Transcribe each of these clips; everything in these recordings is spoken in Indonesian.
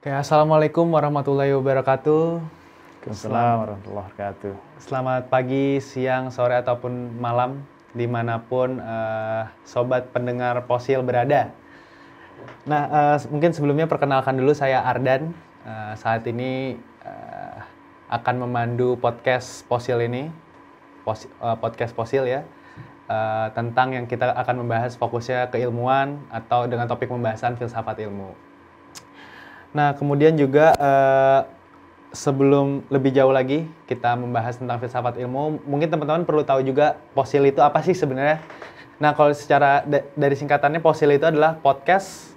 Oke, Assalamualaikum warahmatullahi wabarakatuh. Waalaikumsalam warahmatullahi wabarakatuh. Selamat pagi, siang, sore, ataupun malam, dimanapun sobat pendengar Posil berada. Nah, mungkin sebelumnya perkenalkan dulu, saya Ardan. Saat ini akan memandu podcast Posil ini, podcast Posil ya, tentang yang kita akan membahas fokusnya keilmuan atau dengan topik pembahasan filsafat ilmu. Nah, kemudian juga sebelum lebih jauh lagi kita membahas tentang filsafat ilmu, mungkin teman-teman perlu tahu juga Posil itu apa sih sebenarnya. Nah, kalau secara dari singkatannya, Posil itu adalah podcast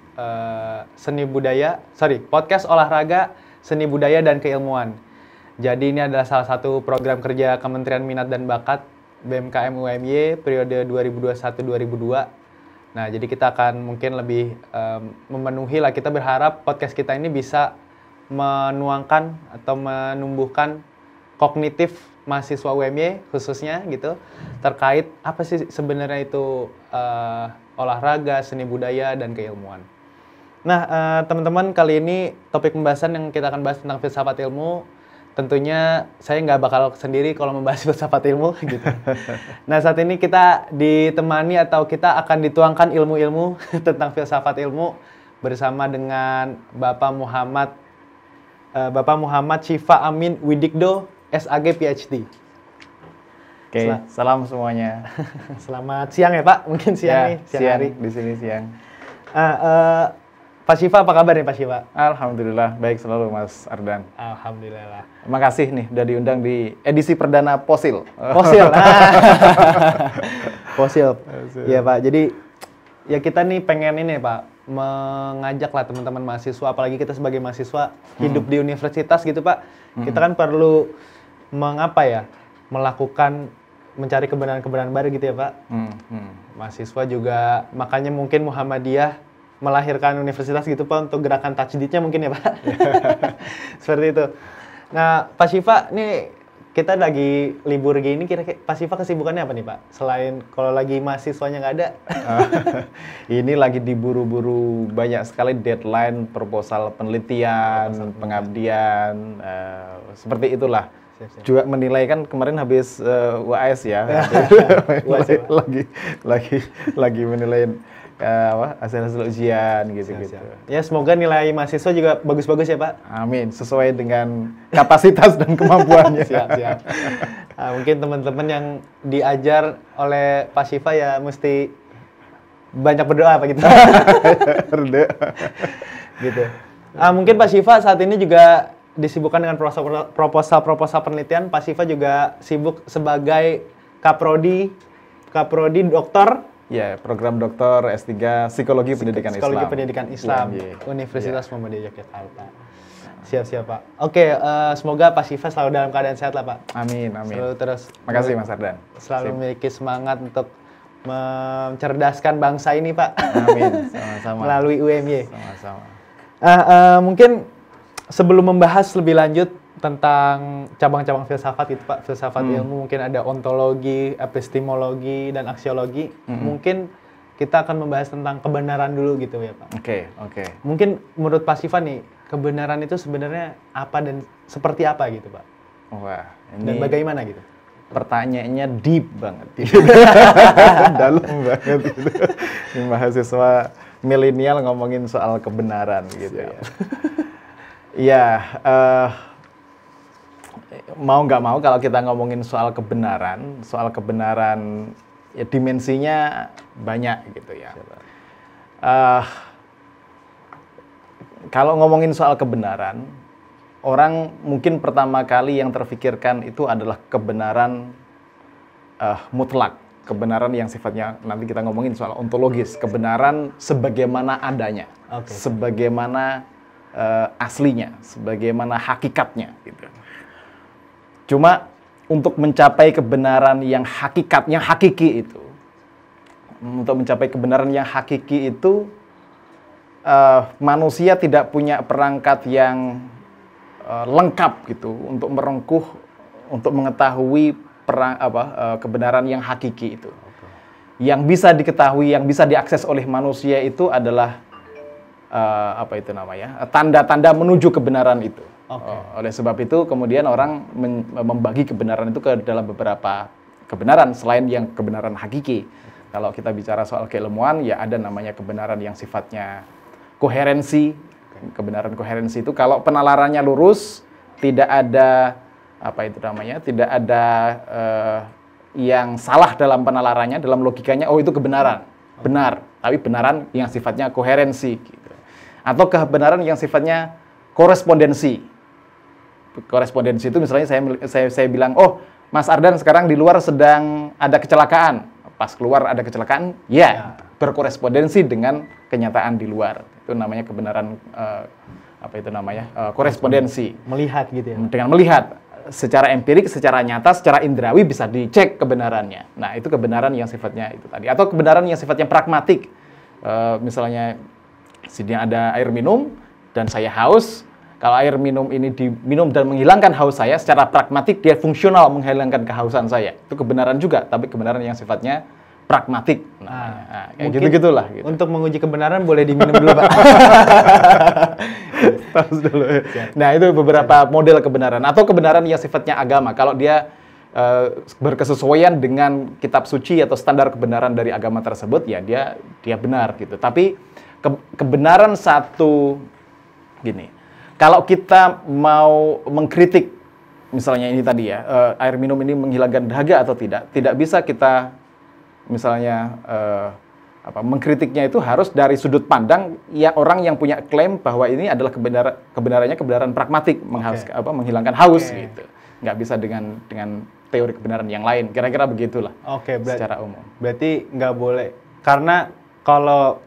podcast olahraga, seni budaya, dan keilmuan. Jadi ini adalah salah satu program kerja Kementerian Minat dan Bakat BMKM UMY periode 2021-2002. Nah, jadi kita akan mungkin lebih memenuhi lah, kita berharap podcast kita ini bisa menuangkan atau menumbuhkan kognitif mahasiswa UMY khususnya gitu, terkait apa sih sebenarnya itu olahraga, seni budaya, dan keilmuan. Nah, teman-teman, kali ini topik pembahasan yang kita akan bahas tentang filsafat ilmu. Tentunya saya nggak bakal sendiri kalau membahas filsafat ilmu gitu. Nah, saat ini kita ditemani atau kita akan dituangkan ilmu-ilmu tentang filsafat ilmu bersama dengan Bapak Muhammad Syifa Amin Widikdo, SAG PhD. Oke, salam semuanya. Selamat siang ya Pak, mungkin siang nih, siang hari. Di sini siang. Pak Syifa, apa kabar nih Pak Syifa? Alhamdulillah, baik selalu Mas Ardan. Alhamdulillah. Makasih nih udah diundang di edisi perdana Posil. Posil. Posil. Iya Pak, jadi ya kita nih pengen ini Pak, mengajak lah teman-teman mahasiswa, apalagi kita sebagai mahasiswa hidup di universitas gitu Pak. Kita kan perlu melakukan, mencari kebenaran-kebenaran baru gitu ya Pak. Mahasiswa juga, makanya mungkin Muhammadiyah melahirkan universitas gitu Pak, untuk gerakan tajdidnya mungkin ya Pak. Seperti itu. Nah, Pak Syifa, nih kita lagi libur gini, kira-kira Pak Syifa kesibukannya apa nih Pak? Selain kalau lagi mahasiswanya nggak ada. Ini lagi diburu-buru banyak sekali deadline, proposal penelitian, pengabdian, seperti itulah. Siap. Juga menilai, kan kemarin habis UAS ya. lagi menilai hasil ujian gitu-gitu. Ya, semoga nilai mahasiswa juga bagus-bagus ya Pak. Amin, sesuai dengan kapasitas dan kemampuannya. Siap. Mungkin teman-teman yang diajar oleh Pak Syifa ya mesti banyak berdoa Pak gitu. Berdoa. Gitu. Mungkin Pak Syifa saat ini juga disibukkan dengan proposal penelitian. Pak Syifa juga sibuk sebagai Kaprodi Doktor. Ya, program doktor S3 Psikologi Pendidikan Islam. Universitas Muhammadiyah Yogyakarta. Siap Pak. Oke, semoga Pak Syifa selalu dalam keadaan sehat lah Pak. Amin. Selalu terus. Makasih Mas Ardan. Selalu memiliki semangat untuk mencerdaskan bangsa ini Pak. Amin, sama-sama. Melalui UMY. Sama-sama. Mungkin sebelum membahas lebih lanjut tentang cabang-cabang filsafat itu Pak, filsafat ilmu, mungkin ada ontologi, epistemologi, dan aksiologi. Mungkin kita akan membahas tentang kebenaran dulu gitu ya Pak. Oke. Mungkin menurut Pak Syifa nih, kebenaran itu sebenarnya apa dan seperti apa gitu Pak? Wah, ini dan bagaimana gitu? Pertanyaannya deep banget. Dalam banget gitu. Ini mahasiswa milenial ngomongin soal kebenaran gitu ya. Iya, mau nggak mau kalau kita ngomongin soal kebenaran ya dimensinya banyak gitu ya. Kalau ngomongin soal kebenaran, orang mungkin pertama kali yang terfikirkan itu adalah kebenaran mutlak, kebenaran yang sifatnya, nanti kita ngomongin soal ontologis, kebenaran sebagaimana adanya, sebagaimana aslinya, sebagaimana hakikatnya gitu. Cuma untuk mencapai kebenaran yang hakiki itu, manusia tidak punya perangkat yang lengkap gitu untuk merengkuh, untuk mengetahui kebenaran yang hakiki itu. Yang bisa diketahui, yang bisa diakses oleh manusia itu adalah apa itu namanya, tanda-tanda menuju kebenaran itu. Oke. Oleh sebab itu kemudian orang membagi kebenaran itu ke dalam beberapa kebenaran selain yang kebenaran hakiki. Kalau kita bicara soal keilmuan, ya ada namanya kebenaran yang sifatnya koherensi. Kebenaran koherensi itu kalau penalarannya lurus, tidak ada apa itu namanya, tidak ada yang salah dalam penalarannya, dalam logikanya, oh itu kebenaran, benar. Tapi benaran yang sifatnya koherensi, gitu. Atau kebenaran yang sifatnya korespondensi. Korespondensi itu misalnya saya bilang, oh Mas Ardan sekarang di luar sedang ada kecelakaan. Pas keluar ada kecelakaan, ya berkorespondensi dengan kenyataan di luar. Itu namanya kebenaran apa itu namanya, korespondensi. Melihat gitu ya. Dengan melihat secara empirik, secara nyata, secara indrawi bisa dicek kebenarannya. Nah, itu kebenaran yang sifatnya itu tadi. Atau kebenaran yang sifatnya pragmatik. Misalnya sini ada air minum dan saya haus. Kalau air minum ini diminum dan menghilangkan haus saya, secara pragmatik dia fungsional menghilangkan kehausan saya. Itu kebenaran juga, tapi kebenaran yang sifatnya pragmatik. Nah, kayak gitu-gitulah. Gitu. Untuk menguji kebenaran boleh diminum dulu, Pak. Dulu. Nah, itu beberapa model kebenaran. Atau kebenaran yang sifatnya agama. Kalau dia berkesesuaian dengan kitab suci atau standar kebenaran dari agama tersebut, ya dia benar gitu. Tapi kebenaran satu gini. Kalau kita mau mengkritik, misalnya ini tadi ya, air minum ini menghilangkan dahaga atau tidak bisa kita misalnya mengkritiknya itu harus dari sudut pandang ya orang yang punya klaim bahwa ini adalah kebenarannya kebenaran pragmatik, menghilangkan haus gitu. Nggak bisa dengan teori kebenaran yang lain. Kira-kira begitulah. Secara umum. Berarti nggak boleh, karena kalau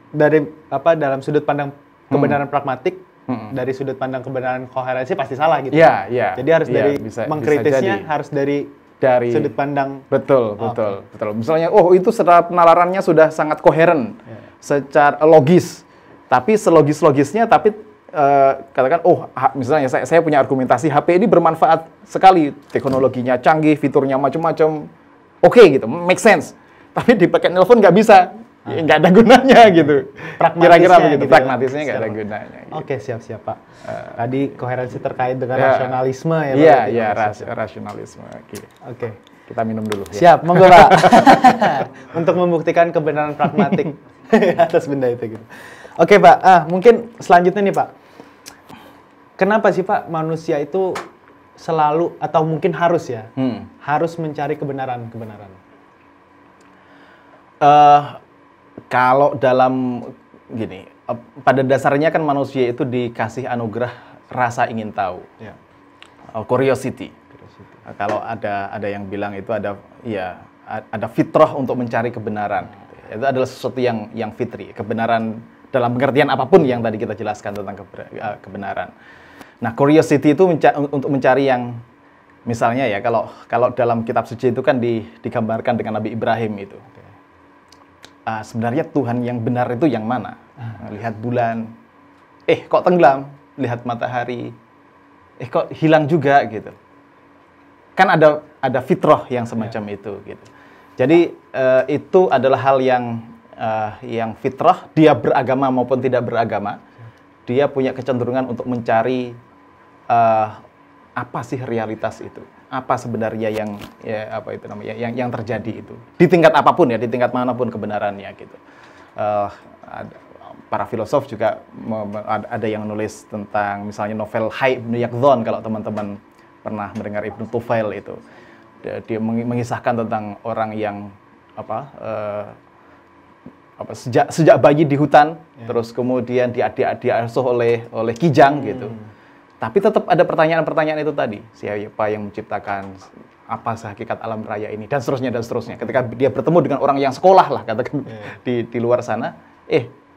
dari dalam sudut pandang kebenaran pragmatik, dari sudut pandang kebenaran koherensi pasti salah gitu. Iya. Jadi harus dari mengkritisnya harus dari sudut pandang. Betul. Misalnya, oh itu secara penalarannya sudah sangat koheren, secara logis. Tapi selogis-logisnya, tapi katakan, misalnya saya punya argumentasi HP ini bermanfaat sekali, teknologinya canggih, fiturnya macam-macam, oke gitu, make sense. Tapi dipakai nelpon nggak bisa. Nggak ada gunanya gitu. Kira-kira begitu, gitu, pragmatisnya nggak ada gunanya. Gitu. Oke, siap Pak. Tadi koherensi terkait dengan rasionalisme ya Pak? Iya, rasionalisme. Oke. Kita minum dulu. Siap, monggo Pak. Untuk membuktikan kebenaran pragmatik atas benda itu gitu. Oke Pak, mungkin selanjutnya nih Pak. Kenapa sih Pak manusia itu selalu atau mungkin harus ya, harus mencari kebenaran? Kalau dalam gini, pada dasarnya kan manusia itu dikasih anugerah rasa ingin tahu, curiosity. Kalau ada yang bilang itu ada fitrah untuk mencari kebenaran. Itu adalah sesuatu yang fitri, kebenaran dalam pengertian apapun yang tadi kita jelaskan tentang kebenaran. Nah, curiosity itu untuk mencari yang, misalnya ya, kalau dalam kitab suci itu kan digambarkan dengan Nabi Ibrahim itu. Sebenarnya Tuhan yang benar itu yang mana? Lihat bulan, kok tenggelam? Lihat matahari, kok hilang juga gitu. Kan ada fitrah yang semacam itu gitu. Jadi itu adalah hal yang fitrah, dia beragama maupun tidak beragama, dia punya kecenderungan untuk mencari apa sih realitas itu. Apa sebenarnya yang terjadi itu di tingkat apapun ya, di tingkat manapun kebenarannya gitu. Para filosof juga ada yang nulis tentang misalnya novel Hayy Ibn Yaqdhan, kalau teman-teman pernah mendengar Ibnu Tufail itu. Dia mengisahkan tentang orang yang sejak bayi di hutan, terus kemudian diasuh oleh kijang gitu. Tapi tetap ada pertanyaan-pertanyaan itu tadi. Siapa yang menciptakan, apa hakikat alam raya ini, dan seterusnya. Ketika dia bertemu dengan orang yang sekolah lah, katakan di luar sana,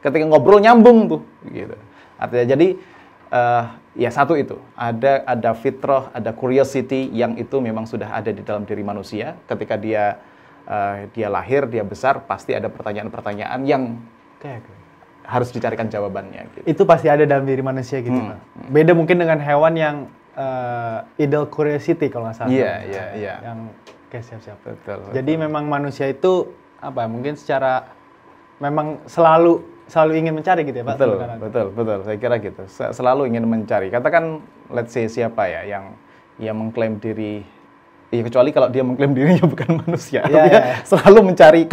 ketika ngobrol nyambung tuh, gitu. Artinya jadi, ya satu itu, ada fitrah, ada curiosity yang itu memang sudah ada di dalam diri manusia. Ketika dia lahir, dia besar, pasti ada pertanyaan-pertanyaan yang harus dicarikan jawabannya. Gitu. Itu pasti ada dalam diri manusia gitu, Pak. Beda mungkin dengan hewan yang idle curiosity kalau nggak salah. Iya. Yang siap. Betul. Jadi memang manusia itu mungkin secara memang selalu selalu ingin mencari gitu ya Pak? Betul, kebenaran? betul. Saya kira gitu. Selalu ingin mencari. Katakan, let's say siapa ya yang mengklaim diri, ya kecuali kalau dia mengklaim dirinya bukan manusia, dia selalu mencari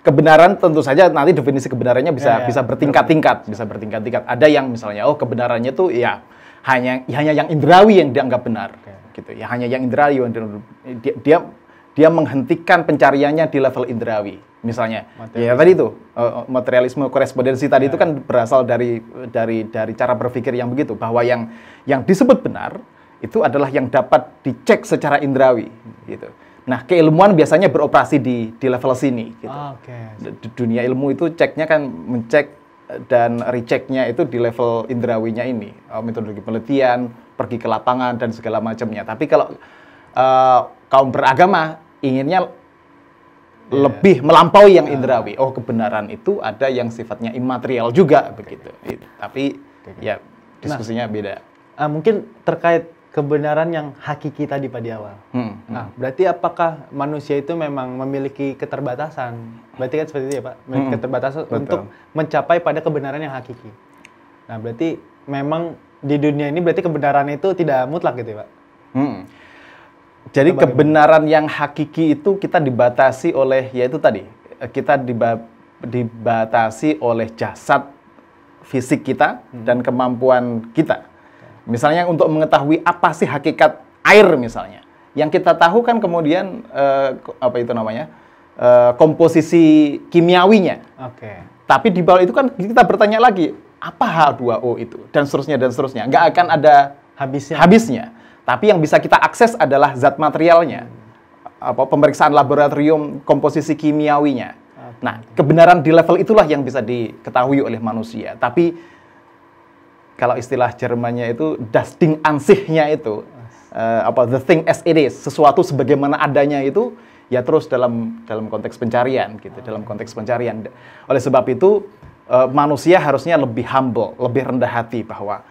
kebenaran. Tentu saja nanti definisi kebenarannya bisa bertingkat-tingkat, Ada yang misalnya, kebenarannya tuh ya hanya yang indrawi yang dianggap benar, gitu. Ya hanya yang indrawi dia menghentikan pencariannya di level indrawi. Misalnya, ya tadi itu materialisme korespondensi tadi itu kan berasal dari cara berpikir yang begitu, bahwa yang disebut benar itu adalah yang dapat dicek secara indrawi, gitu. Nah, keilmuan biasanya beroperasi di level sini, gitu. Dunia ilmu itu ceknya kan mencek dan rechecknya itu di level indrawinya ini, metodologi penelitian, pergi ke lapangan dan segala macamnya. Tapi kalau kaum beragama inginnya lebih melampaui yang indrawi. Kebenaran itu ada yang sifatnya imaterial juga, begitu. Tapi ya diskusinya beda. Mungkin terkait kebenaran yang hakiki tadi Pak di awal. Nah, berarti apakah manusia itu memang memiliki keterbatasan? Berarti kan seperti itu ya Pak, memiliki keterbatasan untuk mencapai pada kebenaran yang hakiki. Nah, berarti memang di dunia ini berarti kebenaran itu tidak mutlak gitu ya Pak? Jadi kebenaran yang hakiki itu kita dibatasi oleh, yaitu tadi, kita dibatasi oleh jasad fisik kita dan kemampuan kita. Misalnya untuk mengetahui apa sih hakikat air misalnya. Yang kita tahu kan kemudian komposisi kimiawinya. Tapi di bawah itu kan kita bertanya lagi, apa H2O itu dan seterusnya. Nggak akan ada habisnya. Tapi yang bisa kita akses adalah zat materialnya. Pemeriksaan laboratorium komposisi kimiawinya. Nah, kebenaran di level itulah yang bisa diketahui oleh manusia. Tapi kalau istilah Jermannya itu das Ding an sich-nya itu, the thing as it is, sesuatu sebagaimana adanya itu, ya terus dalam konteks pencarian, gitu, dalam konteks pencarian. Oleh sebab itu, manusia harusnya lebih humble, lebih rendah hati bahwa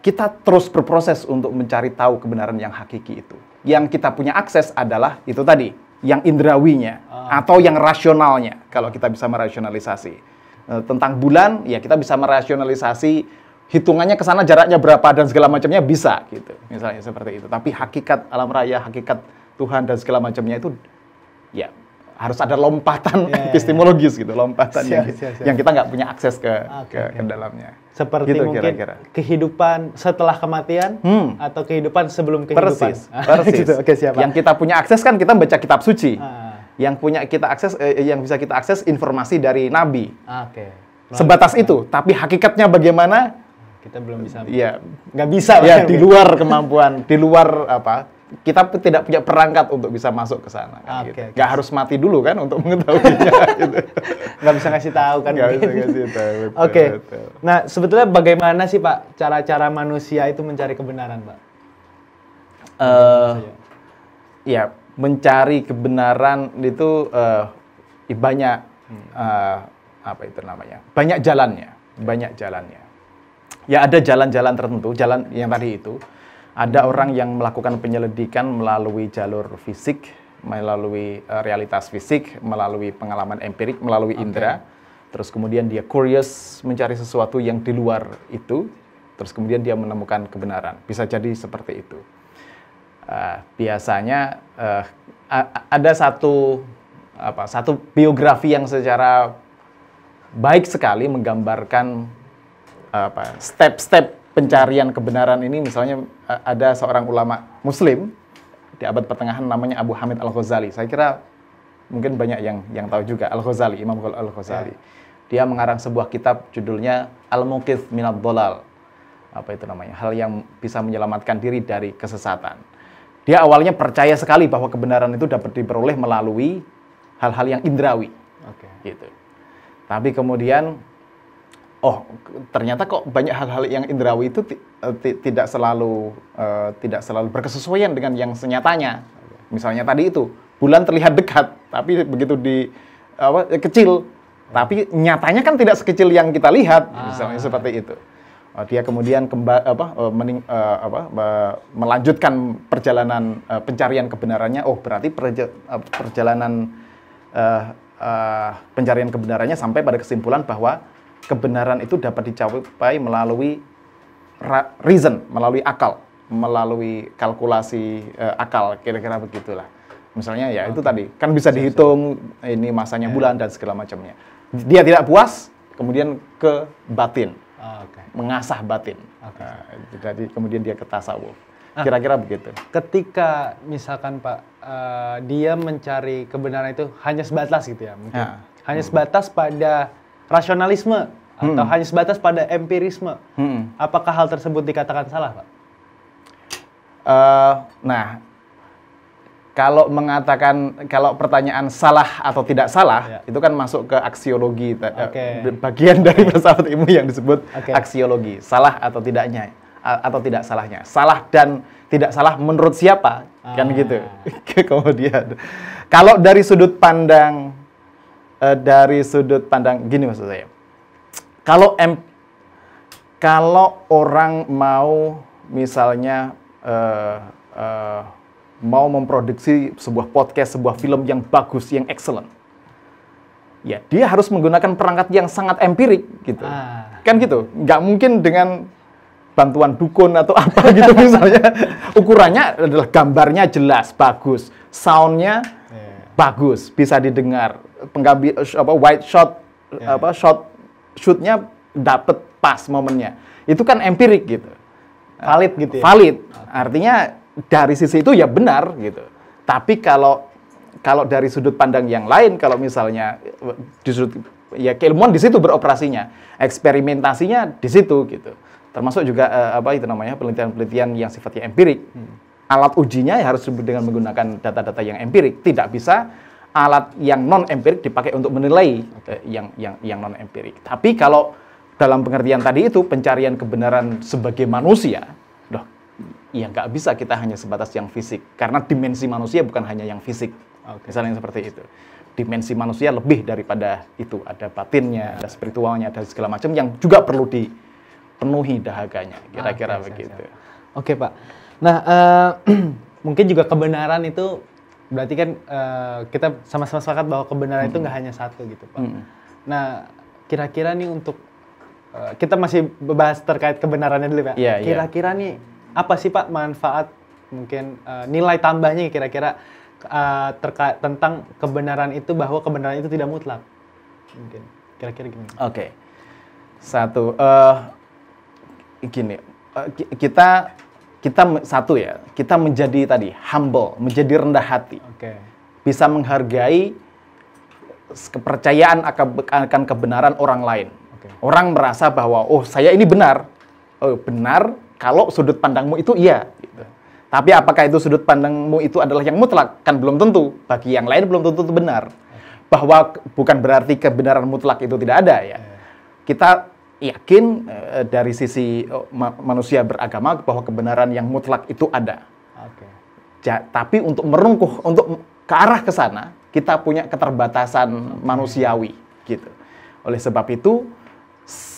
kita terus berproses untuk mencari tahu kebenaran yang hakiki itu. Yang kita punya akses adalah itu tadi, yang indrawinya atau yang rasionalnya, kalau kita bisa merasionalisasi. Tentang bulan, ya kita bisa merasionalisasi hitungannya ke sana jaraknya berapa dan segala macamnya bisa, gitu. Misalnya seperti itu. Tapi hakikat alam raya, hakikat Tuhan dan segala macamnya itu ya harus ada lompatan epistemologis gitu, lompatan yang kita nggak punya akses ke dalamnya. Seperti gitu, mungkin kira-kira kehidupan setelah kematian atau kehidupan sebelum kehidupan. Persis. Gitu. Siap. Yang kita punya akses kan kita baca kitab suci. Yang punya kita akses, yang bisa kita akses informasi dari nabi. Sebatas itu. Tapi hakikatnya bagaimana? Kita belum bisa. Iya, nggak bisa. Ya, di luar kemampuan, di luar kita tidak punya perangkat untuk bisa masuk ke sana. Kan, gitu. Nggak harus mati dulu kan untuk mengetahuinya. Gitu. Nggak bisa ngasih tahu kan. Nggak bisa ngasih tahu. Betul. Nah, sebetulnya bagaimana sih Pak cara-cara manusia itu mencari kebenaran, Pak? Ya, mencari kebenaran itu banyak banyak jalannya. Ya ada jalan-jalan tertentu, jalan yang tadi itu. Ada orang yang melakukan penyelidikan melalui jalur fisik, melalui realitas fisik, melalui pengalaman empirik, melalui indera. Terus kemudian dia curious mencari sesuatu yang di luar itu. Terus kemudian dia menemukan kebenaran. Bisa jadi seperti itu. Biasanya ada satu biografi yang secara baik sekali menggambarkan step-step pencarian kebenaran ini. Misalnya ada seorang ulama muslim di abad pertengahan namanya Abu Hamid Al-Ghazali. Saya kira mungkin banyak yang tahu juga Al-Ghazali, Imam Al-Ghazali. Dia mengarang sebuah kitab judulnya Al-Muqidh Minad Dhalal. Hal yang bisa menyelamatkan diri dari kesesatan. Dia awalnya percaya sekali bahwa kebenaran itu dapat diperoleh melalui hal-hal yang indrawi. Gitu. Tapi kemudian ternyata kok banyak hal-hal yang indrawi itu tidak selalu berkesesuaian dengan yang senyatanya. Misalnya tadi itu, bulan terlihat dekat, tapi begitu kecil, tapi nyatanya kan tidak sekecil yang kita lihat, misalnya seperti itu. Dia kemudian melanjutkan perjalanan pencarian kebenarannya. Berarti perjalanan pencarian kebenarannya sampai pada kesimpulan bahwa kebenaran itu dapat dicapai melalui reason, melalui akal, melalui kalkulasi akal, kira-kira begitulah. Misalnya ya itu tadi, kan bisa dihitung ini masanya bulan dan segala macamnya. Dia tidak puas, kemudian ke batin, mengasah batin. Jadi kemudian dia ke tasawuf. Kira-kira begitu. Ketika misalkan Pak, dia mencari kebenaran itu hanya sebatas gitu ya, mungkin. Hanya sebatas pada rasionalisme atau hanya sebatas pada empirisme. Apakah hal tersebut dikatakan salah, Pak? Nah, kalau pertanyaan salah atau tidak salah, itu kan masuk ke aksiologi, bagian dari filsafat ilmu yang disebut aksiologi, salah atau tidaknya, atau tidak salahnya, salah dan tidak salah menurut siapa, kan gitu. Kemudian, kalau dari sudut pandang gini maksud saya, kalau orang mau misalnya mau memproduksi sebuah podcast, sebuah film yang bagus, yang excellent, ya dia harus menggunakan perangkat yang sangat empirik gitu, kan gitu. Nggak mungkin dengan bantuan dukun atau apa gitu misalnya. Ukurannya adalah gambarnya jelas, bagus, soundnya bagus, bisa didengar, wide shot, shootnya dapet pas momennya. Itu kan empirik gitu, valid gitu ya? Valid, artinya dari sisi itu ya benar gitu. Tapi kalau dari sudut pandang yang lain, kalau misalnya ya keilmuan di situ beroperasinya, eksperimentasinya di situ gitu. Termasuk juga penelitian-penelitian yang sifatnya empirik. Alat ujinya ya harus dengan menggunakan data-data yang empirik. Tidak bisa alat yang non empirik dipakai untuk menilai yang non empirik. Tapi kalau dalam pengertian tadi itu pencarian kebenaran sebagai manusia, ya nggak bisa kita hanya sebatas yang fisik, karena dimensi manusia bukan hanya yang fisik, misalnya seperti itu. Dimensi manusia lebih daripada itu, ada batinnya, ada spiritualnya, ada segala macam yang juga perlu dipenuhi dahaganya, kira-kira begitu. Oke Pak, nah mungkin juga kebenaran itu berarti kan kita sama-sama sepakat bahwa kebenaran itu nggak hanya satu gitu Pak. Nah kira-kira nih untuk kita masih bahas terkait kebenarannya dulu Pak. Kira-kira nih apa sih Pak manfaat, mungkin nilai tambahnya kira-kira terkait tentang kebenaran itu, bahwa kebenaran itu tidak mutlak? Mungkin kira-kira gimana? Oke. Satu, gini, kita menjadi tadi humble, menjadi rendah hati. Bisa menghargai kepercayaan akan kebenaran orang lain. Orang merasa bahwa saya ini benar. Benar kalau sudut pandangmu itu iya gitu. Tapi apakah itu sudut pandangmu itu adalah yang mutlak? Kan belum tentu. Bagi yang lain belum tentu itu benar. Bahwa bukan berarti kebenaran mutlak itu tidak ada ya. Kita yakin dari sisi manusia beragama bahwa kebenaran yang mutlak itu ada. Tapi untuk merungkuh, untuk ke arah ke sana, kita punya keterbatasan manusiawi gitu. Oleh sebab itu,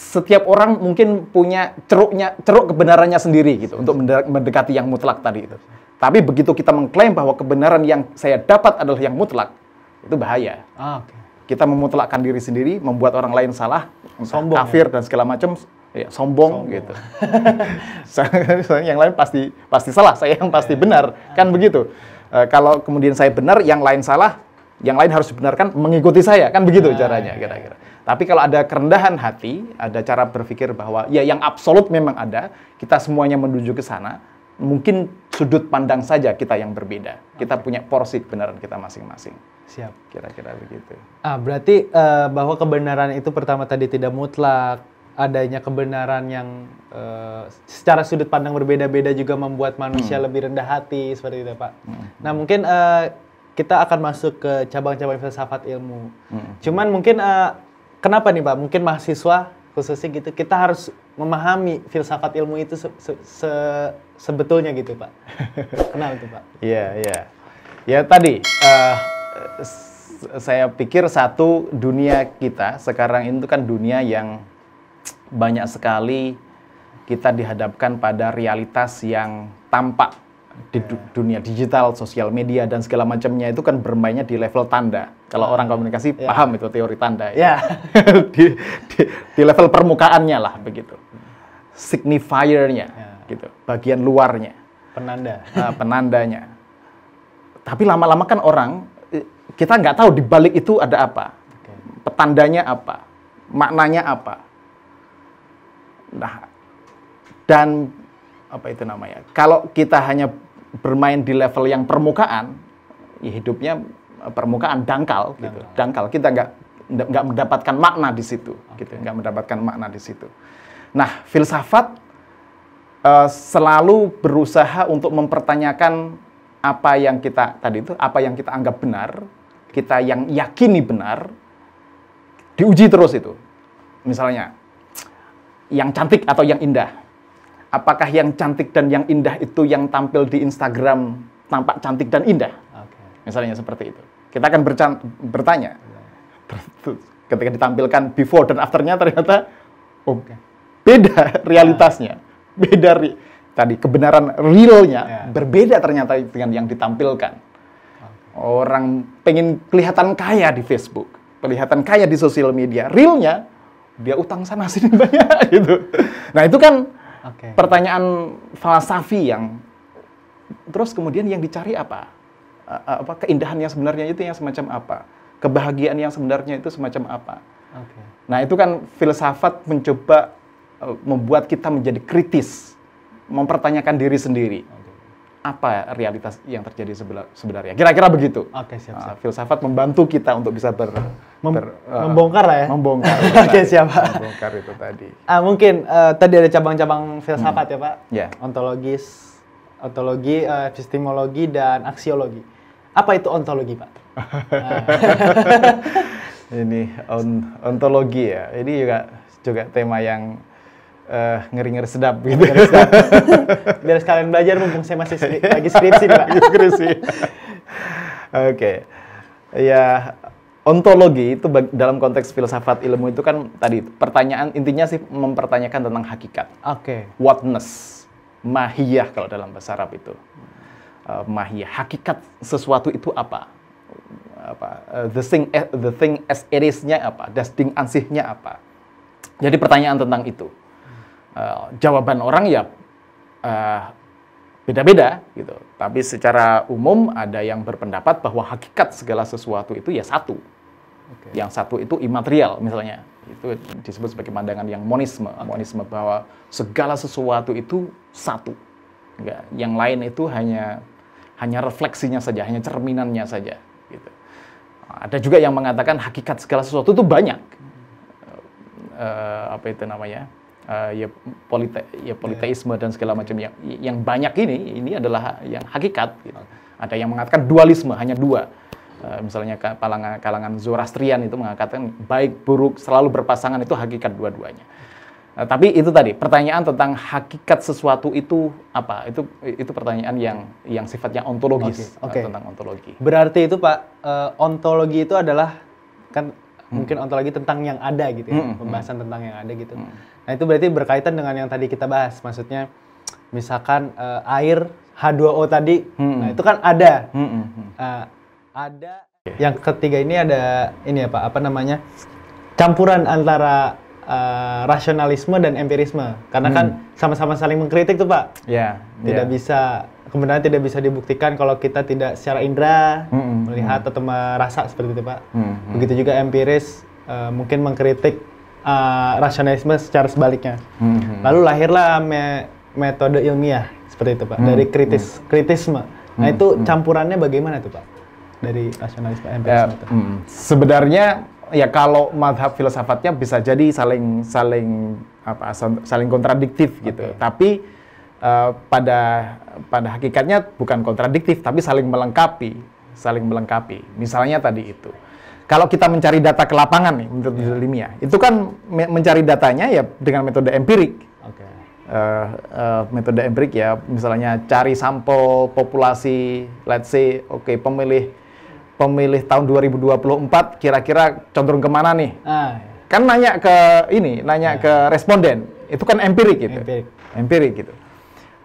setiap orang mungkin punya ceruk kebenarannya sendiri gitu untuk mendekati yang mutlak tadi itu. Tapi begitu kita mengklaim bahwa kebenaran yang saya dapat adalah yang mutlak, itu bahaya. Kita memutlakkan diri sendiri, membuat orang lain salah, sombong, kafir dan segala macam, sombong gitu. Yang lain pasti salah, saya yang pasti benar, kan begitu. Kalau kemudian saya benar, yang lain salah, yang lain harus dibenarkan mengikuti saya, kan begitu caranya kira-kira. Tapi kalau ada kerendahan hati, ada cara berpikir bahwa ya yang absolut memang ada, kita semuanya menuju ke sana, mungkin sudut pandang saja kita yang berbeda. Kita punya porsi kebenaran kita masing-masing. Siap. Kira-kira begitu. Berarti bahwa kebenaran itu pertama tadi tidak mutlak, adanya kebenaran yang secara sudut pandang berbeda-beda juga membuat manusia lebih rendah hati, seperti itu Pak. Nah mungkin kita akan masuk ke cabang-cabang filsafat ilmu. Cuman mungkin kenapa nih Pak, mungkin mahasiswa khususnya gitu, kita harus memahami filsafat ilmu itu sebetulnya gitu Pak. Kenapa itu Pak? Iya. Ya tadi, saya pikir satu, dunia kita sekarang itu kan dunia yang banyak sekali kita dihadapkan pada realitas yang tampak di dunia digital, sosial media dan segala macamnya itu kan bermainnya di level tanda. Kalau orang komunikasi paham itu teori tanda. Di level permukaannya lah begitu. Signifiernya, gitu. Bagian luarnya. Penanda. Penandanya. Tapi lama-lama kan orang kita nggak tahu di balik itu ada apa, petandanya apa, maknanya apa. Nah, dan apa itu namanya? Kalau kita hanya bermain di level yang permukaan, ya hidupnya permukaan dangkal, gitu. Dangkal. Kita nggak mendapatkan makna di situ, gitu. Nggak mendapatkan makna di situ. Nah, filsafat selalu berusaha untuk mempertanyakan apa yang kita tadi itu, apa yang kita anggap benar, kita yang yakini benar, diuji terus itu. Misalnya, yang cantik atau yang indah. Apakah yang cantik dan yang indah itu yang tampil di Instagram tampak cantik dan indah? Misalnya seperti itu. Kita akan bertanya. Ketika ditampilkan before dan after-nya ternyata beda realitasnya. Beda tadi kebenaran realnya berbeda ternyata dengan yang ditampilkan. Orang pengen kelihatan kaya di Facebook, kelihatan kaya di sosial media, realnya dia utang sana sini banyak gitu. Nah, itu kan pertanyaan falsafi yang terus kemudian yang dicari apa? Keindahan yang sebenarnya itu yang semacam apa? Kebahagiaan yang sebenarnya itu semacam apa? Nah, itu kan filsafat mencoba membuat kita menjadi kritis, mempertanyakan diri sendiri. Apa realitas yang terjadi sebenarnya? Kira-kira begitu. Siap. Filsafat membantu kita untuk bisa membongkar lah ya. Membongkar. Siap. Membongkar itu tadi. Mungkin tadi ada cabang-cabang filsafat ya Pak. Ontologi, epistemologi dan aksiologi. Apa itu ontologi Pak? Ini ontologi ya. Ini juga tema yang ngeri-ngeri sedap gitu. Biar sekalian belajar mumpung saya masih lagi skripsi nih Pak. Skripsi. Ya, ontologi itu dalam konteks filsafat ilmu itu kan tadi pertanyaan intinya sih mempertanyakan tentang hakikat. Whatness, mahiyah kalau dalam bahasa Arab itu. Mahiyah, hakikat sesuatu itu apa? The thing as it is-nya apa? Das Ding ansih-nya apa? Jadi pertanyaan tentang itu. Jawaban orang ya beda-beda gitu. Tapi secara umum ada yang berpendapat bahwa hakikat segala sesuatu itu ya satu. Yang satu itu imaterial misalnya. Itu disebut sebagai pandangan yang monisme. Monisme bahwa segala sesuatu itu satu. Enggak, yang lain itu hanya refleksinya saja, hanya cerminannya saja gitu. Ada juga yang mengatakan hakikat segala sesuatu itu banyak. Apa itu namanya? Politeisme dan segala macam yang banyak ini adalah yang hakikat gitu. Ada yang mengatakan dualisme, hanya dua. Misalnya kalangan Zoroastrian itu mengatakan baik buruk selalu berpasangan, itu hakikat dua-duanya. Tapi itu tadi pertanyaan tentang hakikat sesuatu itu apa? Itu pertanyaan yang sifatnya ontologis. Tentang ontologi. Berarti itu Pak, ontologi itu adalah kan mungkin ontologi tentang yang ada gitu ya, pembahasan tentang yang ada gitu. Nah, itu berarti berkaitan dengan yang tadi kita bahas. Maksudnya misalkan air H2O tadi, nah itu kan ada. Ada. Yang ketiga ini ada ini ya Pak, apa namanya? Campuran antara rasionalisme dan empirisme. Karena kan sama-sama saling mengkritik tuh Pak. Tidak bisa, kebenaran tidak bisa dibuktikan kalau kita tidak secara indera melihat atau merasa seperti itu Pak. Begitu juga empiris mungkin mengkritik rasionalisme secara sebaliknya. Lalu lahirlah metode ilmiah seperti itu Pak, dari kritisme. Nah, itu campurannya bagaimana tuh Pak? Dari rasionalisme empirisme itu. Sebenarnya ya kalau mazhab filsafatnya bisa jadi saling kontradiktif gitu. Tapi pada hakikatnya bukan kontradiktif tapi saling melengkapi. Misalnya tadi itu. Kalau kita mencari data ke lapangan nih menurut ilmiah, itu kan mencari datanya ya dengan metode empirik. Metode empirik ya, misalnya cari sampel populasi, let's say, pemilih tahun 2024 kira-kira condong kemana nih? Kan nanya ke responden, itu kan empirik gitu. Empirik gitu.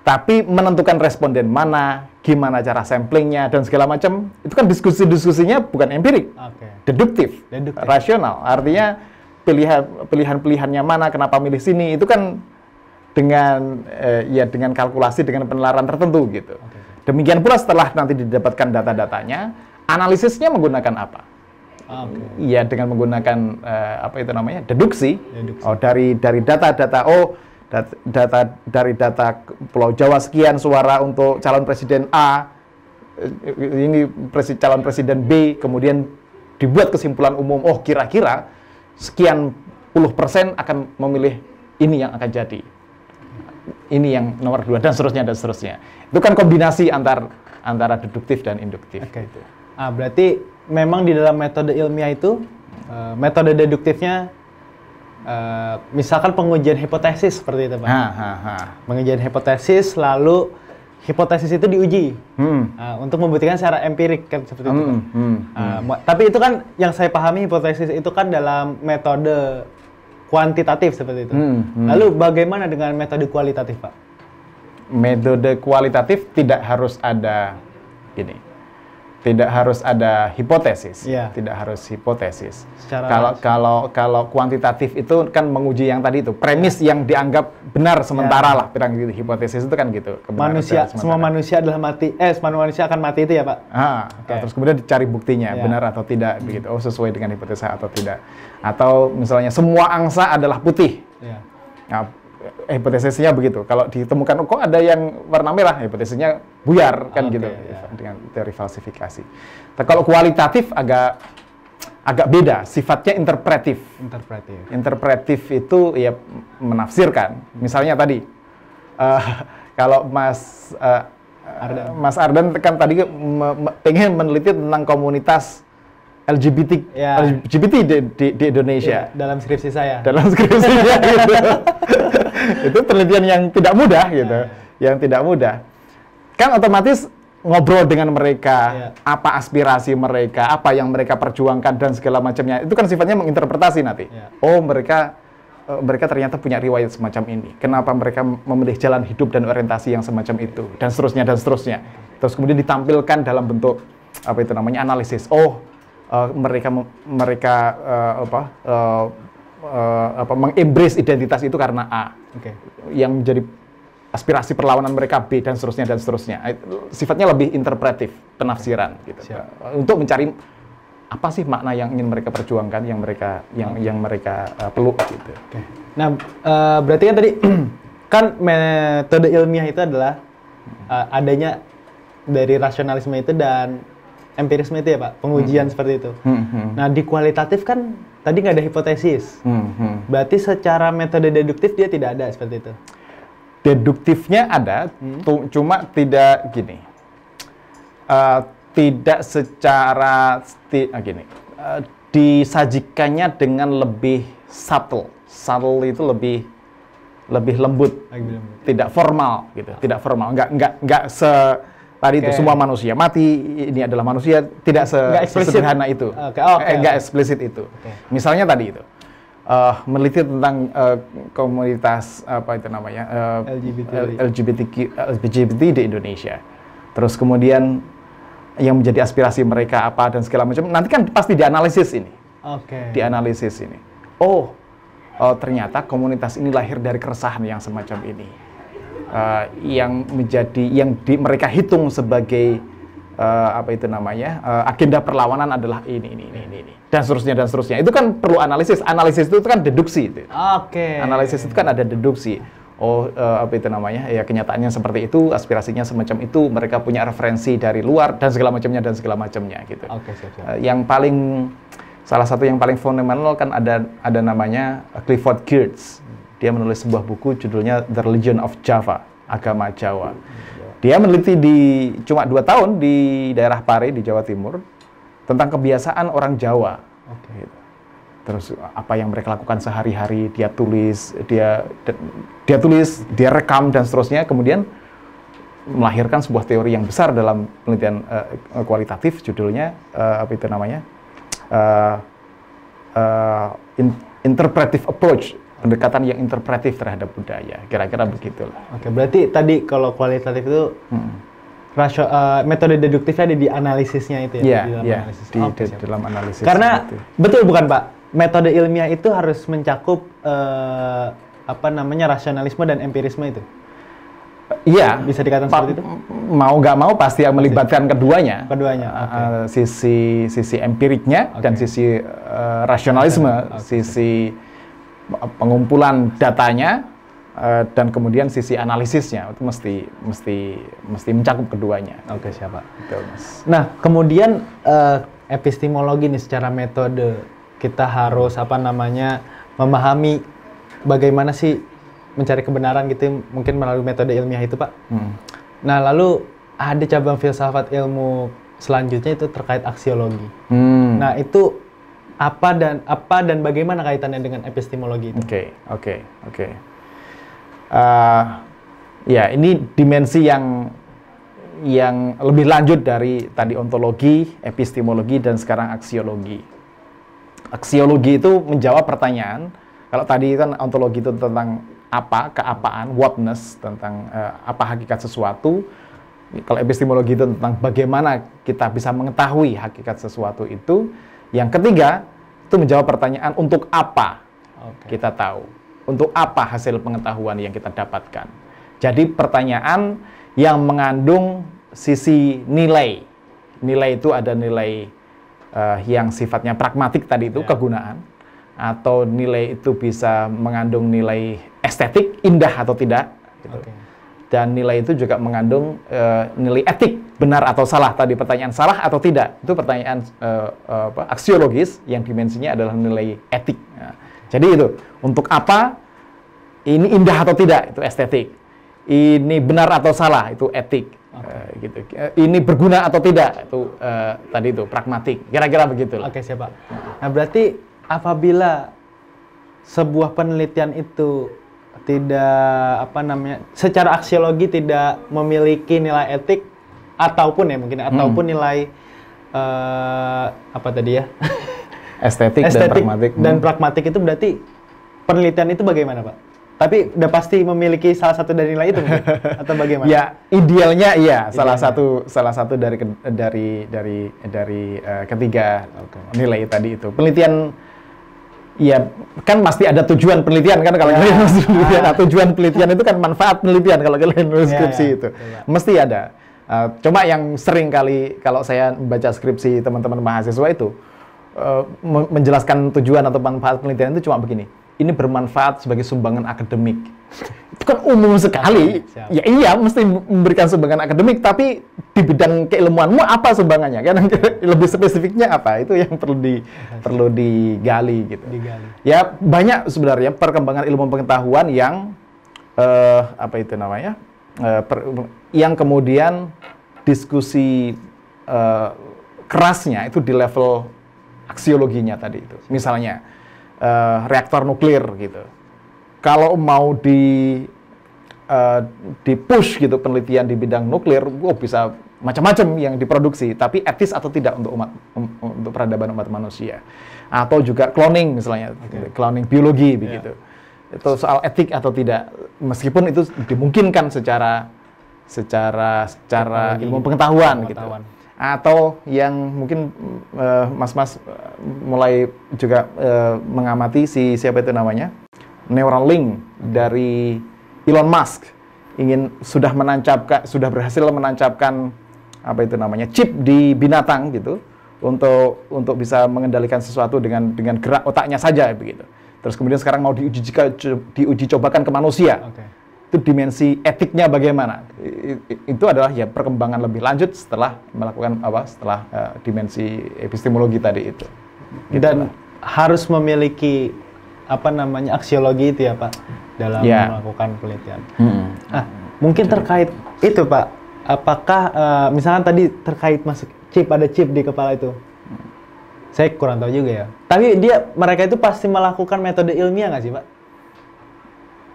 Tapi menentukan responden mana, gimana cara samplingnya dan segala macam, itu kan diskusinya bukan empirik, deduktif, rasional. Artinya pilihan-pilihannya mana, kenapa milih sini, itu kan dengan dengan kalkulasi, dengan penelaran tertentu gitu. Demikian pula setelah nanti didapatkan data-datanya, analisisnya menggunakan apa? Iya, dengan menggunakan deduksi. Oh, dari data-data, dari data Pulau Jawa sekian suara untuk calon presiden A, ini calon presiden B, kemudian dibuat kesimpulan umum, oh kira-kira sekian puluh % akan memilih ini yang akan jadi, ini yang nomor 2 dan seterusnya dan seterusnya. Itu kan kombinasi antara deduktif dan induktif. Berarti memang di dalam metode ilmiah itu metode deduktifnya misalkan pengujian hipotesis seperti itu, Pak. Pengujian hipotesis, lalu hipotesis itu diuji untuk membuktikan secara empirik kan seperti itu. Tapi itu kan yang saya pahami, hipotesis itu kan dalam metode kuantitatif seperti itu. Lalu bagaimana dengan metode kualitatif, Pak? Metode kualitatif tidak harus ada tidak harus ada hipotesis, tidak harus hipotesis. Kalau kuantitatif itu kan menguji yang tadi itu, premis yang dianggap benar sementara lah, gitu. Hipotesis itu kan gitu. Semua manusia akan mati itu ya, Pak? Terus kemudian dicari buktinya, benar atau tidak, begitu. Oh, sesuai dengan hipotesa atau tidak. Atau misalnya semua angsa adalah putih. Nah, hipotesisnya begitu. Kalau ditemukan kok ada yang warna merah, hipotesisnya buyar kan gitu, dengan teori falsifikasi. Tapi kalau kualitatif agak beda, sifatnya interpretif. Interpretif itu ya menafsirkan. Misalnya tadi kalau Mas Ardan kan tadi pengen meneliti tentang komunitas LGBT di Indonesia. Dalam skripsi saya. Gitu. Itu penelitian yang tidak mudah gitu. Yang tidak mudah. Kan otomatis ngobrol dengan mereka, apa aspirasi mereka, apa yang mereka perjuangkan dan segala macamnya. Itu kan sifatnya menginterpretasi nanti. Oh, mereka ternyata punya riwayat semacam ini. Kenapa mereka memilih jalan hidup dan orientasi yang semacam itu, dan seterusnya dan seterusnya. Terus kemudian ditampilkan dalam bentuk analisis. Oh, mereka mengembrace identitas itu karena A, yang menjadi aspirasi perlawanan mereka B, dan seterusnya dan seterusnya. Sifatnya lebih interpretif, penafsiran gitu. Untuk mencari apa sih makna yang ingin mereka perjuangkan, yang mereka peluk gitu. Nah, berarti kan tadi kan metode ilmiah itu adalah adanya dari rasionalisme itu dan empirisme itu ya, Pak, pengujian seperti itu. Nah, di kualitatif kan tadi nggak ada hipotesis. Berarti secara metode deduktif dia tidak ada seperti itu. Deduktifnya ada, cuma tidak gini. Tidak secara disajikannya dengan lebih subtle. Subtle itu lebih lembut, tidak formal gitu, tidak formal. Nggak tadi itu semua manusia mati, ini adalah manusia, tidak sesederhana itu. Nggak eksplisit itu. Misalnya tadi itu meneliti tentang komunitas LGBT di Indonesia. Terus kemudian yang menjadi aspirasi mereka apa dan segala macam. Nanti kan pasti dianalisis ini. Dianalisis ini. Oh, ternyata komunitas ini lahir dari keresahan yang semacam ini. Mereka hitung sebagai agenda perlawanan adalah ini dan seterusnya. Itu kan perlu analisis. Analisis itu kan deduksi itu. Analisis itu kan ada deduksi. Oh, kenyataannya seperti itu, aspirasinya semacam itu, mereka punya referensi dari luar dan segala macamnya gitu. Salah satu yang paling fundamental kan ada namanya Clifford Geertz. Dia menulis sebuah buku judulnya The Religion of Java, Agama Jawa. Dia meneliti cuma 2 tahun di daerah Pare di Jawa Timur tentang kebiasaan orang Jawa. Terus apa yang mereka lakukan sehari-hari, dia tulis, dia rekam dan seterusnya, kemudian melahirkan sebuah teori yang besar dalam penelitian kualitatif, judulnya interpretive approach pendekatan yang interpretif terhadap budaya. Kira-kira begitulah. Oke, berarti tadi kalau kualitatif itu metode deduktifnya ada di analisisnya itu ya? Di dalam analisis. Karena itu. betul bukan Pak? Metode ilmiah itu harus mencakup rasionalisme dan empirisme itu. Iya, bisa dikatakan seperti itu. Mau nggak mau pasti melibatkan keduanya. Sisi empiriknya dan sisi rasionalisme, sisi pengumpulan datanya dan kemudian sisi analisisnya itu mesti mencakup keduanya. Oke, siapa? Betul, Mas. Nah, kemudian epistemologi nih secara metode kita harus memahami bagaimana sih mencari kebenaran gitu mungkin melalui metode ilmiah itu, Pak. Nah, lalu ada cabang filsafat ilmu selanjutnya itu terkait aksiologi. Nah, itu apa dan bagaimana kaitannya dengan epistemologi itu? Oke. Ya, ini dimensi yang lebih lanjut dari tadi ontologi, epistemologi, dan sekarang aksiologi. Aksiologi itu menjawab pertanyaan. Kalau tadi kan ontologi itu tentang apa, keapaan, whatness, tentang apa hakikat sesuatu. Kalau epistemologi itu tentang bagaimana kita bisa mengetahui hakikat sesuatu itu. Yang ketiga, itu menjawab pertanyaan untuk apa kita tahu. Untuk apa hasil pengetahuan yang kita dapatkan. Jadi pertanyaan yang mengandung sisi nilai. Nilai itu ada nilai yang sifatnya pragmatik tadi itu, kegunaan. Atau nilai itu bisa mengandung nilai estetik, indah atau tidak. Gitu. Dan nilai itu juga mengandung nilai etik, benar atau salah. Tadi pertanyaan salah atau tidak, itu pertanyaan aksiologis yang dimensinya adalah nilai etik. Nah, jadi itu, untuk apa, ini indah atau tidak, itu estetik. Ini benar atau salah, itu etik. Gitu. Ini berguna atau tidak, itu tadi itu, pragmatik. Kira-kira begitu. Oke, siap, Pak. Nah, berarti apabila sebuah penelitian itu tidak secara aksiologi tidak memiliki nilai etik ataupun nilai estetik dan pragmatik itu berarti penelitian itu bagaimana, Pak? Tapi udah pasti memiliki salah satu dari nilai itu mungkin? Atau bagaimana? Ya, idealnya iya, salah satu dari ketiga nilai tadi itu. Penelitian ya kan pasti ada tujuan penelitian kan kalau kalian nulis penelitian. Tujuan penelitian itu kan manfaat penelitian kalau kalian nulis skripsi itu. Mesti ada. Cuma yang sering kali kalau saya membaca skripsi teman-teman mahasiswa itu menjelaskan tujuan atau manfaat penelitian itu cuma begini. Ini bermanfaat sebagai sumbangan akademik. Itu kan umum sekali. Ya iya, mesti memberikan sumbangan akademik, tapi di bidang keilmuanmu apa sumbangannya? Kan lebih spesifiknya apa? Itu yang perlu digali gitu. Ya banyak sebenarnya perkembangan ilmu pengetahuan yang yang kemudian diskusi kerasnya itu di level aksiologinya tadi itu. Misalnya reaktor nuklir gitu. Kalau mau di push gitu penelitian di bidang nuklir, bisa macam-macam yang diproduksi, tapi etis atau tidak untuk untuk peradaban umat manusia. Atau juga cloning misalnya, cloning biologi begitu. Itu soal etik atau tidak, meskipun itu dimungkinkan secara ilmu pengetahuan gitu. Atau yang mungkin mas-mas mulai juga mengamati siapa itu namanya, Neuralink dari Elon Musk sudah berhasil menancapkan chip di binatang gitu untuk bisa mengendalikan sesuatu dengan gerak otaknya saja begitu. Terus kemudian sekarang mau diuji cobakan ke manusia. Itu dimensi etiknya bagaimana? Itu adalah ya perkembangan lebih lanjut setelah melakukan dimensi epistemologi tadi itu. Dan harus memiliki aksiologi itu ya, Pak, dalam melakukan penelitian. Nah, mungkin terkait itu, Pak, apakah misalkan tadi terkait masuk ada chip di kepala itu? Saya kurang tahu juga ya. Tapi mereka itu pasti melakukan metode ilmiah nggak sih, Pak?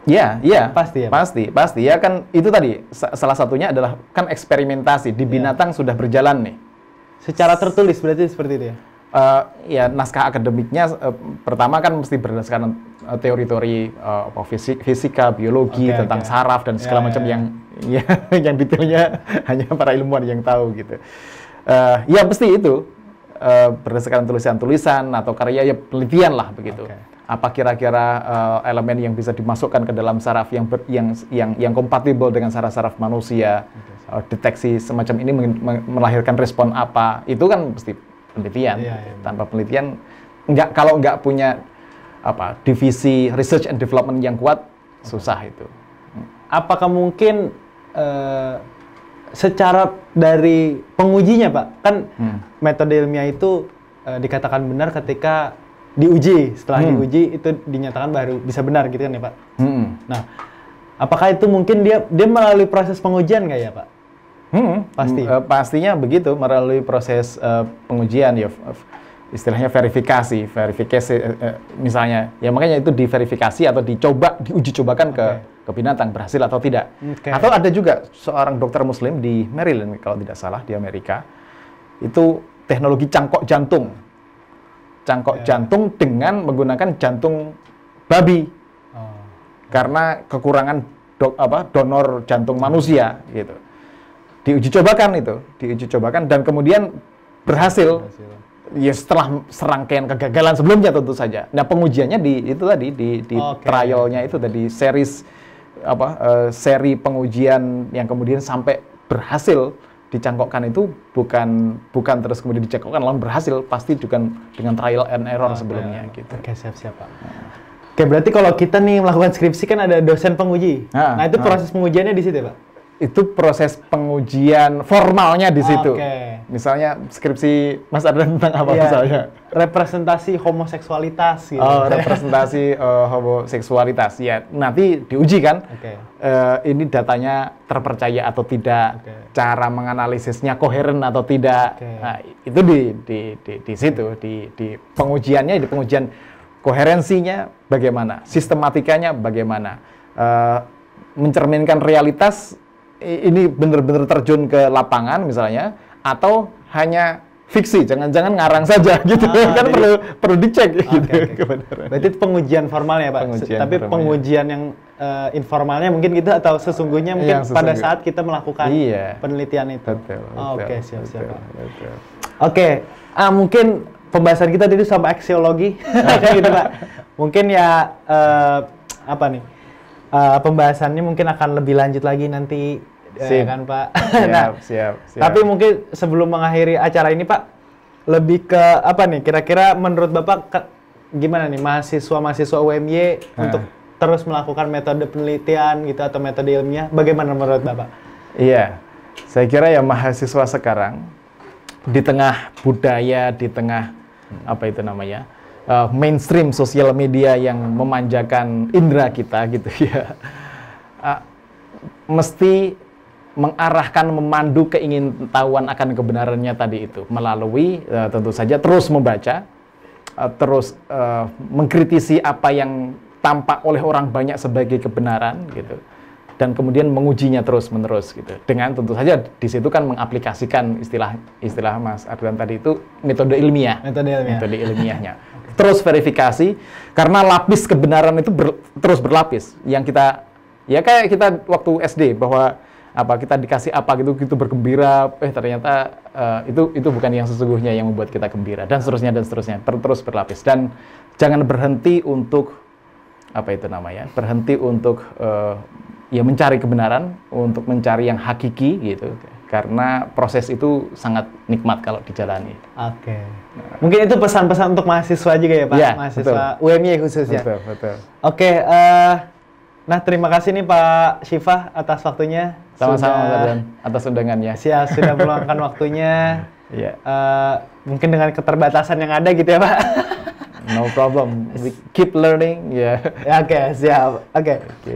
Iya, pasti ya. Pasti ya, kan itu tadi salah satunya adalah kan eksperimentasi di binatang sudah berjalan nih. Secara tertulis berarti seperti itu ya. Ya naskah akademiknya pertama kan mesti berdasarkan teori-teori fisika, biologi tentang saraf dan segala macam yang yang detailnya hanya para ilmuwan yang tahu gitu. Ya pasti itu berdasarkan tulisan-tulisan atau karya ya penelitian lah begitu. Apa kira-kira elemen yang bisa dimasukkan ke dalam saraf yang kompatibel dengan saraf-saraf manusia, deteksi semacam ini melahirkan respon apa, itu kan mesti penelitian. Tanpa penelitian, kalau nggak punya divisi research and development yang kuat, susah itu. Apakah mungkin secara dari pengujinya, Pak, kan metode ilmiah itu dikatakan benar ketika diuji. Setelah diuji itu dinyatakan baru bisa benar gitu kan ya, Pak? Nah, apakah itu mungkin dia melalui proses pengujian nggak ya, Pak? Pasti. Pastinya begitu, melalui proses pengujian ya, istilahnya verifikasi misalnya, ya makanya itu diverifikasi atau diuji cobakan ke binatang berhasil atau tidak. Atau ada juga seorang dokter muslim di Maryland kalau tidak salah di Amerika, itu teknologi cangkok jantung dengan menggunakan jantung babi karena kekurangan donor jantung manusia gitu. Diuji cobakan dan kemudian berhasil. Ya setelah serangkaian kegagalan sebelumnya tentu saja. Nah, pengujiannya di trialnya itu tadi seri pengujian yang kemudian sampai berhasil dicangkokkan itu bukan terus kemudian dicangkokkan lalu berhasil, pasti juga dengan trial and error sebelumnya gitu. Oke, siap Pak. Oke, berarti kalau kita nih melakukan skripsi kan ada dosen penguji. Nah, itu proses pengujiannya di situ, Pak? Itu proses pengujian formalnya di situ. Misalnya skripsi Mas Ardan tentang apa misalnya? Representasi homoseksualitas gitu. Representasi homoseksualitas. Ya, nanti diuji kan. Ini datanya terpercaya atau tidak, cara menganalisisnya koheren atau tidak. Nah, itu di situ di pengujiannya, di pengujian koherensinya bagaimana, sistematikanya bagaimana, mencerminkan realitas. Ini benar-benar terjun ke lapangan misalnya, atau hanya fiksi, jangan-jangan ngarang saja gitu, kan perlu dicek gitu. Berarti itu pengujian formalnya, Pak. Tapi pengujian yang informalnya mungkin gitu, atau sesungguhnya mungkin pada saat kita melakukan penelitian itu. Oke, siap Pak. Oke, mungkin pembahasan kita tadi sampai aksiologi kayak gitu, Pak. Mungkin ya pembahasannya mungkin akan lebih lanjut lagi nanti, kan Pak. Siap. Tapi mungkin sebelum mengakhiri acara ini, Pak, lebih ke kira-kira menurut Bapak gimana nih mahasiswa UMY untuk terus melakukan metode penelitian gitu atau metode ilmiah, bagaimana menurut Bapak? Iya, saya kira ya mahasiswa sekarang di tengah budaya, di tengah mainstream sosial media yang memanjakan indera kita gitu ya, mesti mengarahkan, memandu keingintahuan akan kebenarannya tadi itu melalui tentu saja terus membaca, terus mengkritisi apa yang tampak oleh orang banyak sebagai kebenaran gitu, dan kemudian mengujinya terus-menerus gitu. Dengan tentu saja di situ kan mengaplikasikan istilah Mas Ardan tadi itu metode ilmiahnya. Terus verifikasi, karena lapis kebenaran itu terus berlapis. Yang kita, ya kayak kita waktu SD, bahwa kita dikasih apa gitu bergembira, ternyata itu bukan yang sesungguhnya yang membuat kita gembira, dan seterusnya terus berlapis. Dan jangan berhenti untuk berhenti untuk mencari kebenaran, untuk mencari yang hakiki gitu. Karena proses itu sangat nikmat kalau dijalani. Mungkin itu pesan-pesan untuk mahasiswa juga ya, Pak? Ya, mahasiswa UMY khususnya. Betul. Nah, terima kasih nih Pak Syifa atas waktunya. Sama-sama, Mas Ardan, atas undangannya. Sudah meluangkan waktunya. Mungkin dengan keterbatasan yang ada gitu ya, Pak? No problem. We keep learning. Siap.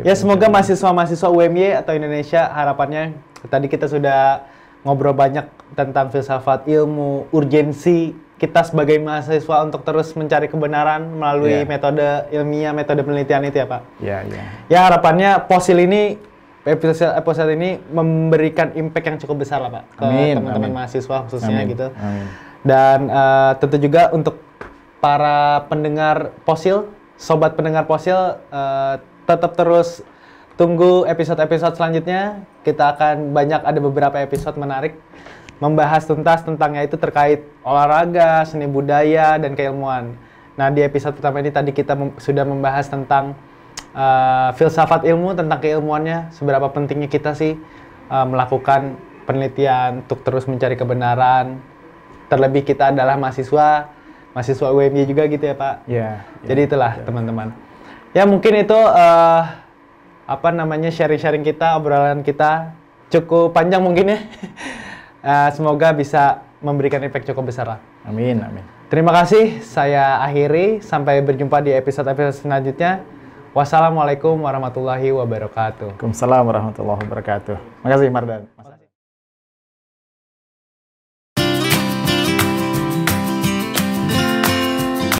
Ya, semoga mahasiswa-mahasiswa UMY atau Indonesia, harapannya tadi kita sudah ngobrol banyak tentang filsafat ilmu, urgensi kita sebagai mahasiswa untuk terus mencari kebenaran melalui metode ilmiah, metode penelitian itu ya, Pak. Ya, harapannya episode ini memberikan impact yang cukup besar lah, Pak, ke teman-teman mahasiswa khususnya gitu. Dan tentu juga untuk para pendengar Posil, sobat pendengar Posil, tetap terus tunggu episode-episode selanjutnya. Kita akan ada beberapa episode menarik membahas tuntas tentang yaitu terkait olahraga, seni budaya, dan keilmuan. Nah, di episode pertama ini tadi kita sudah membahas tentang filsafat ilmu, tentang keilmuannya, seberapa pentingnya kita sih melakukan penelitian untuk terus mencari kebenaran. Terlebih kita adalah mahasiswa UMY juga gitu ya Pak. Iya. Jadi itulah teman-teman. Ya mungkin itu sharing-sharing kita, obrolan kita cukup panjang mungkin ya. Semoga bisa memberikan efek cukup besar lah. Amin, amin. Terima kasih, saya akhiri. Sampai berjumpa di episode-episode selanjutnya. Wassalamualaikum warahmatullahi wabarakatuh. Waalaikumsalam warahmatullahi wabarakatuh. Makasih Mardan.